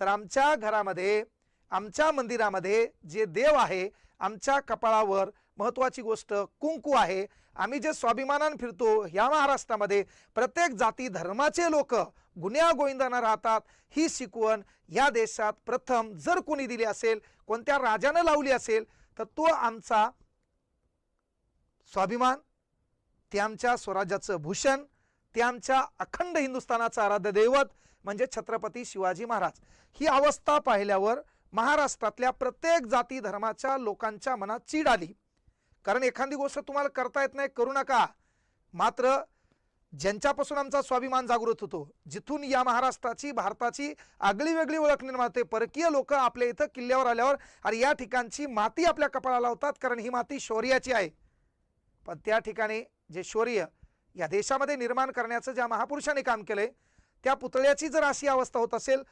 तर आमच्या घरामध्ये, आमच्या मंदिरामध्ये जे देव आहे, आमच्या कपाळावर महत्त्वाची गोष्ट कुंकू आहे. आम्ही जे स्वाभिमानाने फिरतो या महाराष्ट्रामध्ये प्रत्येक जाती धर्माचे लोक गुण्या गोविंदाने राहतात, ही शिकवण या देशात प्रथम जर कोणी दिली असेल, कोणत्या राजाने लावली असेल, तर तो आमचा स्वाभिमान, ते आमच्या स्वराज्याचं भूषण, ते आमच्या अखंड हिंदुस्थानाचं आराध्य दैवत म्हणजे छत्रपती शिवाजी महाराज. ही अवस्था पाहिल्यावर महाराष्ट्रातल्या प्रत्येक जाती धर्माच्या लोकांच्या मनात चीड आली. कारण एखादी गोष्ट तुम्हाला करता येत नाही, करू नका. मात्र ज्यांच्यापासून आमचा स्वाभिमान जागृत होतो, जिथून या महाराष्ट्राची, भारताची आगळी वेगळी ओळख निर्माण होते, परकीय लोक आपल्या इथं किल्ल्यावर आल्यावर अरे या ठिकाणची माती आपल्या कपाळाला लावतात, कारण ही माती शौर्याची आहे. पण त्या ठिकाणी जे शौर्य या देशामध्ये निर्माण करण्याचं ज्या महापुरुषांनी काम केलंय, त्या पुतळ्याची जर अशी अवस्था होत असेल